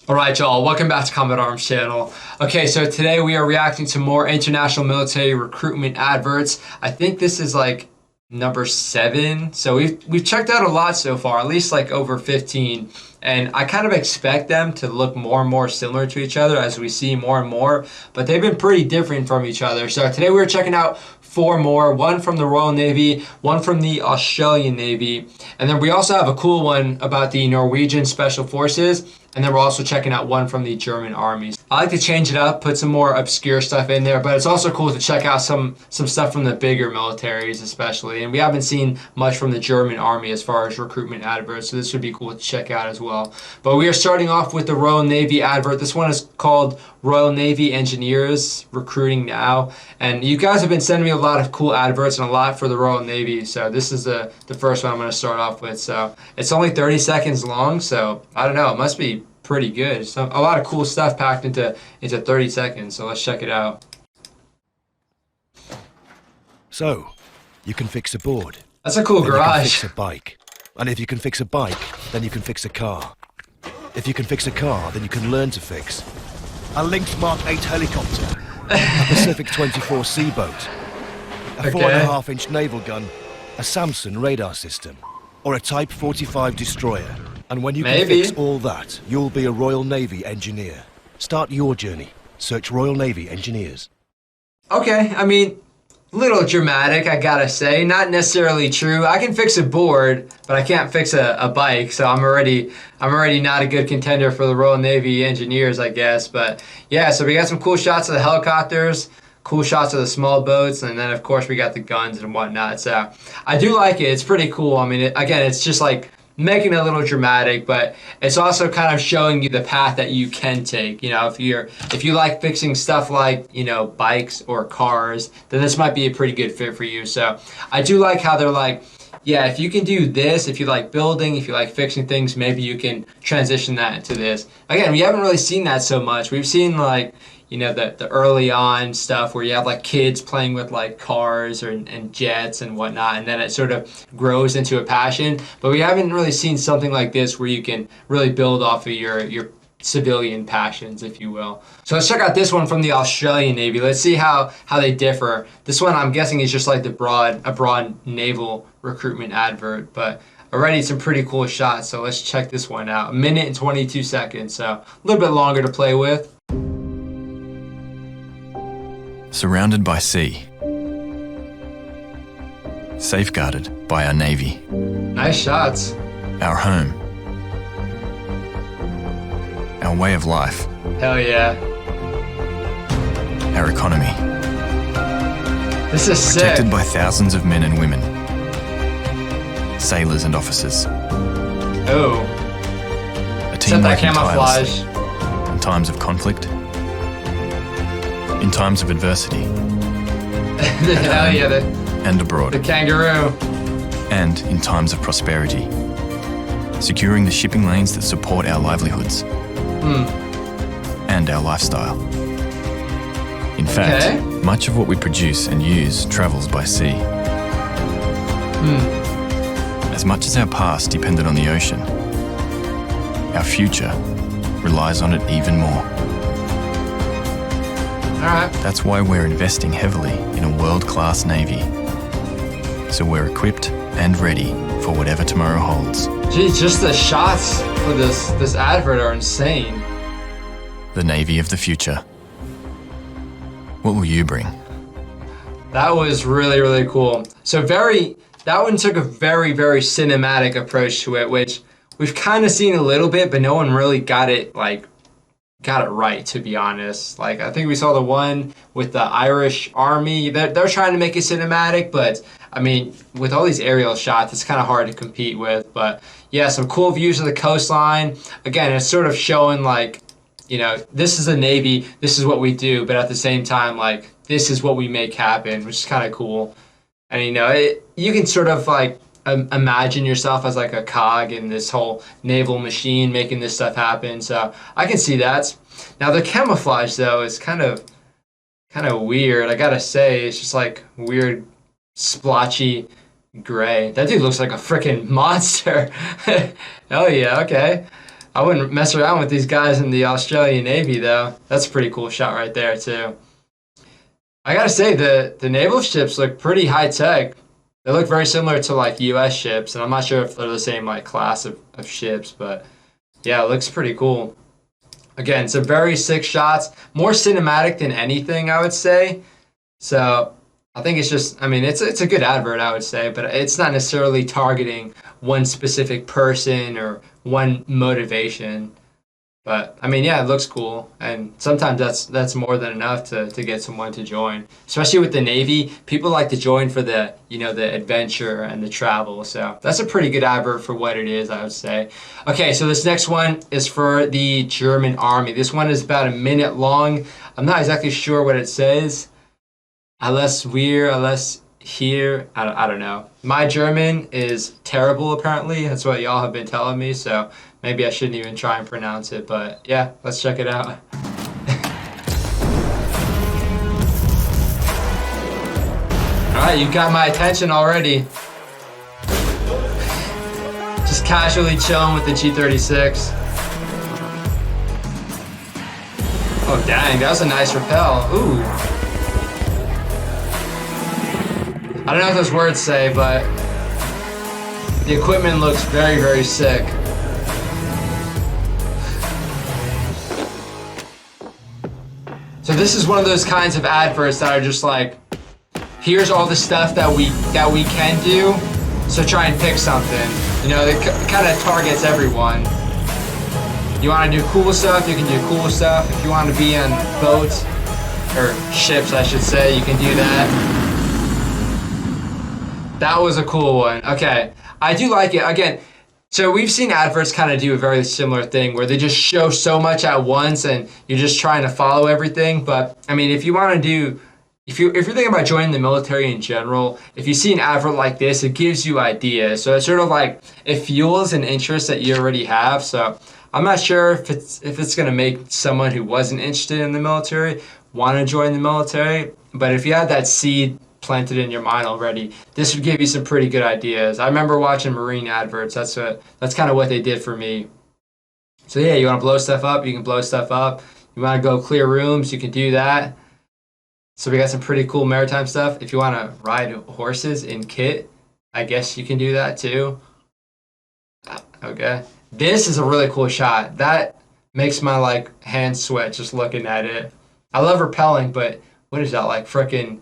All right, y'all, welcome back to Combat Arms channel. Okay, so today we are reacting to more international military recruitment adverts. I think this is like number 7. So we've checked out a lot so far, at least like over 15. And I kind of expect them to look more and more similar to each other as we see more and more, but they've been pretty different from each other. So today we're checking out 4 more, one from the Royal Navy, one from the Australian Navy, and then we also have a cool one about the Norwegian Special Forces, and then we're also checking out one from the German armies. I like to change it up, put some more obscure stuff in there, but it's also cool to check out some stuff from the bigger militaries especially, and we haven't seen much from the German army as far as recruitment adverts, so this would be cool to check out as well. But we are starting off with the Royal Navy advert. This one is called Royal Navy Engineers Recruiting Now, and you guys have been sending me a lot of cool adverts and a lot for the Royal Navy, so this is the first one I'm going to start off with. So it's only 30 seconds long, so I don't know, it must be pretty good. So a lot of cool stuff packed into 30 seconds, so let's check it out. So, you can fix a board. That's a cool then garage. You can fix a bike. And if you can fix a bike, then you can fix a car. If you can fix a car, then you can learn to fix a Lynx Mark 8 helicopter, a Pacific 24C boat, a 4.5-inch naval gun, a Samson radar system, or a Type 45 destroyer. And when you can fix all that, you'll be a Royal Navy engineer. Start your journey. Search Royal Navy Engineers. Okay, I mean, a little dramatic, I gotta say. Not necessarily true. I can fix a board, but I can't fix a bike, so I'm already not a good contender for the Royal Navy Engineers, I guess. But yeah, so we got some cool shots of the helicopters, cool shots of the small boats, and then of course we got the guns and whatnot. So I do like it. It's pretty cool. I mean, again, it's just like making it a little dramatic, but it's also kind of showing you the path that you can take. You know, if you like fixing stuff like, you know, bikes or cars, then this might be a pretty good fit for you. So I do like how they're like, yeah, if you can do this, if you like building, if you like fixing things, maybe you can transition that into this. Again, we haven't really seen that so much. We've seen like, you know, the early on stuff where you have like kids playing with like cars and jets and whatnot, and then it sort of grows into a passion. But we haven't really seen something like this where you can really build off of your civilian passions, if you will. So let's check out this one from the Australian Navy. Let's see how they differ. This one I'm guessing is just like a broad naval recruitment advert, but already some pretty cool shots. So let's check this one out. 1 minute and 22 seconds, so a little bit longer to play with. Surrounded by sea, safeguarded by our Navy. Nice shots. Our home, our way of life. Hell yeah. Our economy. This is protected sick. by thousands of men and women, sailors and officers. Oh. A team that working camouflage. tirelessly in times of conflict, in times of adversity, Hell yeah, and abroad, the kangaroo. and in times of prosperity, securing the shipping lanes that support our livelihoods and our lifestyle. In fact, much of what we produce and use travels by sea. As much as our past depended on the ocean, our future relies on it even more. Alright. That's why we're investing heavily in a world-class Navy, so we're equipped and ready for whatever tomorrow holds. Geez, just the shots for this advert are insane. The Navy of the future. What will you bring? That was really, really cool. So that one took a very, very cinematic approach to it, which we've kind of seen a little bit, but no one really got it right, to be honest. Like, I think we saw the one with the Irish Army. They're trying to make it cinematic, but I mean, with all these aerial shots, it's kind of hard to compete with. But yeah, some cool views of the coastline. Again, it's sort of showing like, you know, this is the Navy, this is what we do, but at the same time, like, this is what we make happen, which is kind of cool. And you know, you can sort of like imagine yourself as like a cog in this whole naval machine making this stuff happen. So I can see that. Now the camouflage though is kind of weird. I gotta say, it's just like weird splotchy gray. That dude looks like a freaking monster. Oh yeah, okay. I wouldn't mess around with these guys in the Australian Navy, though. That's a pretty cool shot right there, too. I gotta say, the naval ships look pretty high-tech. They look very similar to, like, U.S. ships, and I'm not sure if they're the same, like, class of ships, but yeah, it looks pretty cool. Again, some very sick shots. More cinematic than anything, I would say. So I think it's just, I mean, it's a good advert, I would say, but it's not necessarily targeting one specific person or one motivation. But I mean, yeah, it looks cool, and sometimes that's more than enough to get someone to join. Especially with the Navy, people like to join for the the adventure and the travel. So that's a pretty good advert for what it is, I would say. Okay, so this next one is for the German Army. This one is about a minute long. I'm not exactly sure what it says. Alles wir, alles here. I don't know. My German is terrible, apparently. That's what y'all have been telling me. So maybe I shouldn't even try and pronounce it, but yeah, let's check it out. Alright, you got my attention already. Just casually chilling with the G36. Oh dang, that was a nice rappel. Ooh. I don't know what those words say, but the equipment looks very, very sick. So this is one of those kinds of adverts that are just like, here's all the stuff that we can do, so try and pick something. It kind of targets everyone. You want to do cool stuff, you can do cool stuff. If you want to be on boats, or ships I should say, you can do that. That was a cool one. Okay, I do like it. Again, so we've seen adverts kind of do a very similar thing where they just show so much at once and you're just trying to follow everything. But I mean, if you want to do, if you're thinking about joining the military in general, if you see an advert like this, it gives you ideas. So it's sort of like it fuels an interest that you already have. So I'm not sure if it's going to make someone who wasn't interested in the military want to join the military. But if you had that seed planted in your mind already, this would give you some pretty good ideas. I remember watching Marine adverts. That's kind of what they did for me. So yeah, you want to blow stuff up, you can blow stuff up. You want to go clear rooms, you can do that. So we got some pretty cool maritime stuff. If you want to ride horses in kit, I guess you can do that too. Okay. This is a really cool shot. That makes my hands sweat just looking at it. I love rappelling, but what is that, like frickin'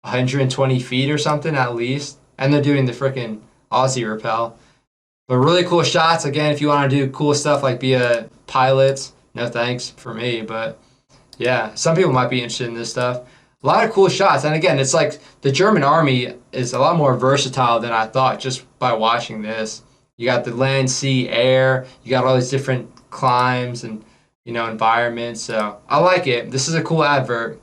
120 feet or something at least? And they're doing the frickin' Aussie rappel. But really cool shots. Again, if you want to do cool stuff like be a pilot, no thanks for me. But yeah, some people might be interested in this stuff. A lot of cool shots. And again, it's like the German Army is a lot more versatile than I thought just by watching this. You got the land, sea, air. You got all these different climes and environments. So I like it. This is a cool advert.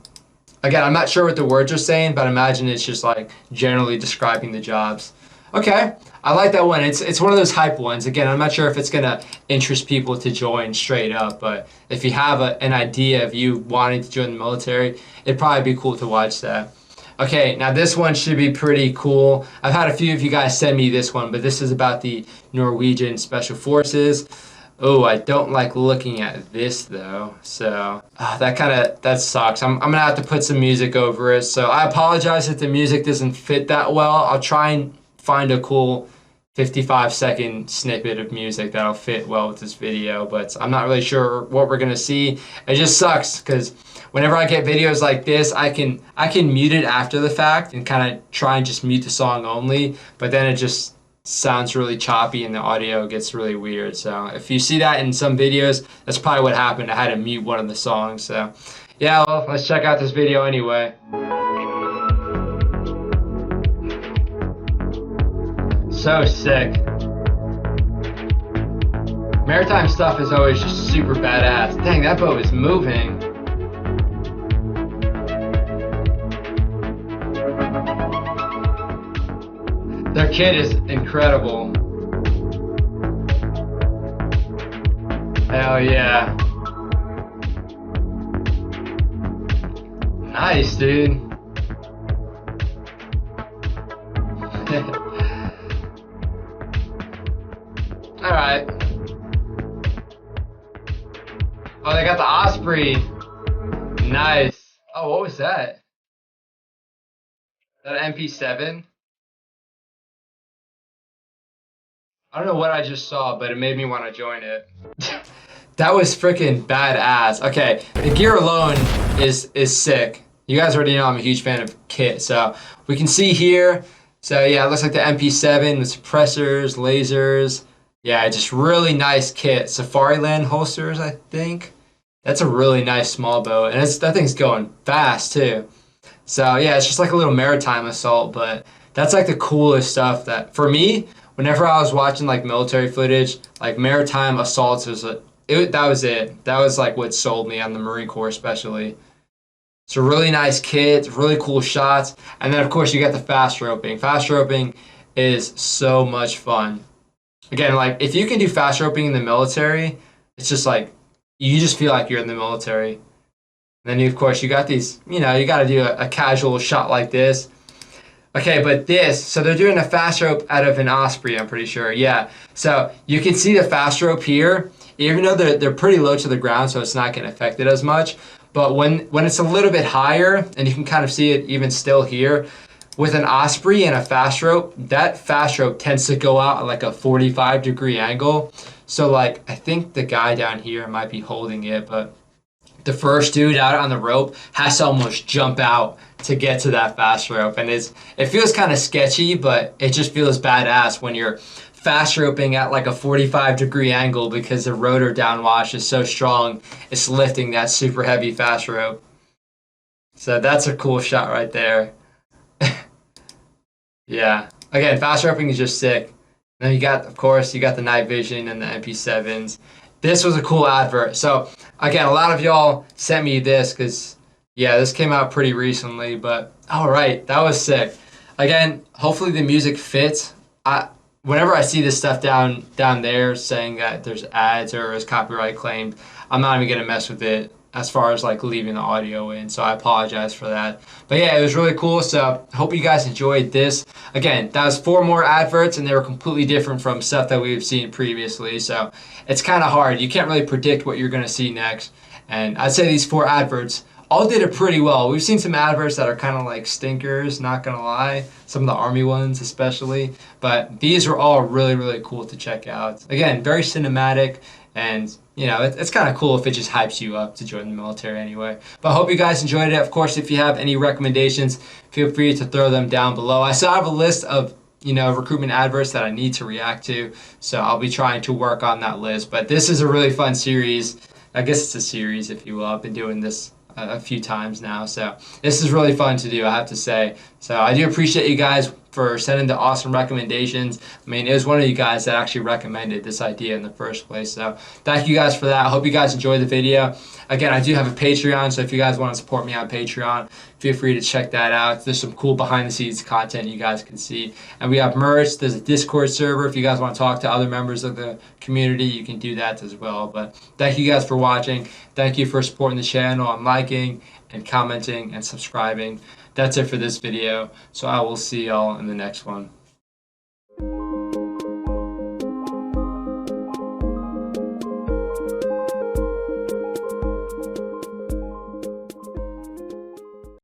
Again, I'm not sure what the words are saying, but I imagine it's just like generally describing the jobs. Okay, I like that one. It's one of those hype ones. Again, I'm not sure if it's gonna interest people to join straight up, but if you have an idea of you wanting to join the military, it'd probably be cool to watch that. Okay, now this one should be pretty cool. I've had a few of you guys send me this one, but this is about the Norwegian Special Forces. Oh, I don't like looking at this though, so that sucks. I'm gonna have to put some music over it, so I apologize if the music doesn't fit that well. I'll try and find a cool 55-second snippet of music that'll fit well with this video, but I'm not really sure what we're gonna see. It just sucks because whenever I get videos like this, I can mute it after the fact and kind of try and just mute the song only, but then it just sounds really choppy and the audio gets really weird. So if you see that in some videos, that's probably what happened. I had to mute one of the songs. So yeah, well, let's check out this video anyway. So sick. Maritime stuff is always just super badass. Dang, that boat is moving. Their kit is incredible. Hell yeah. Nice, dude. Alright. Oh, they got the Osprey. Nice. Oh, what was that? That MP7? I don't know what I just saw, but it made me want to join it. That was freaking badass. Okay, the gear alone is sick. You guys already know I'm a huge fan of kit, so we can see here. So yeah, it looks like the MP7 with suppressors, lasers. Yeah, just really nice kit. Safariland holsters, I think. That's a really nice small boat, and that thing's going fast too. So yeah, it's just like a little maritime assault, but that's like the coolest stuff that, for me, whenever I was watching like military footage, like maritime assaults was that was it. That was like what sold me on the Marine Corps especially. It's a really nice kit, really cool shots, and then of course you got the fast roping. Fast roping is so much fun. Again, like if you can do fast roping in the military, it's just like you just feel like you're in the military. And then of course you got these, you got to do a casual shot like this. Okay, but so they're doing a fast rope out of an Osprey, I'm pretty sure. Yeah, so you can see the fast rope here, even though they're pretty low to the ground, so it's not getting affected as much. But when it's a little bit higher, and you can kind of see it even still here, with an Osprey and a fast rope, that fast rope tends to go out at like a 45-degree angle. So like, I think the guy down here might be holding it, but the first dude out on the rope has to almost jump out to get to that fast rope. And it feels kind of sketchy, but it just feels badass when you're fast roping at like a 45-degree angle because the rotor downwash is so strong, it's lifting that super heavy fast rope. So that's a cool shot right there. Yeah. Again, fast roping is just sick. Then you got the night vision and the MP7s. This was a cool advert. So again, a lot of y'all sent me this because, yeah, this came out pretty recently. But all right, that was sick. Again, hopefully the music fits. Whenever I see this stuff down there saying that there's ads or is copyright claimed, I'm not even gonna mess with it as far as like leaving the audio in. So I apologize for that. But yeah, it was really cool. So hope you guys enjoyed this. Again, that was 4 more adverts, and they were completely different from stuff that we've seen previously. So it's kind of hard. You can't really predict what you're gonna see next. And I'd say these 4 adverts all did it pretty well. We've seen some adverts that are kind of like stinkers, not gonna lie. Some of the Army ones especially. But these are all really, really cool to check out. Again, very cinematic, and it's kind of cool if it just hypes you up to join the military anyway. But I hope you guys enjoyed it. Of course, if you have any recommendations, feel free to throw them down below. I still have a list of recruitment adverts that I need to react to, so I'll be trying to work on that list. But this is a really fun series. I guess it's a series, if you will. I've been doing this a few times now, so this is really fun to do, I have to say. So I do appreciate you guys for sending the awesome recommendations. I mean, it was one of you guys that actually recommended this idea in the first place, so thank you guys for that. I hope you guys enjoyed the video. Again, I do have a Patreon, so if you guys want to support me on Patreon, feel free to check that out. There's some cool behind the scenes content you guys can see. And we have merch. There's a Discord server. If you guys want to talk to other members of the community, you can do that as well. But thank you guys for watching. Thank you for supporting the channel and liking and commenting and subscribing. That's it for this video. So I will see y'all in the next one.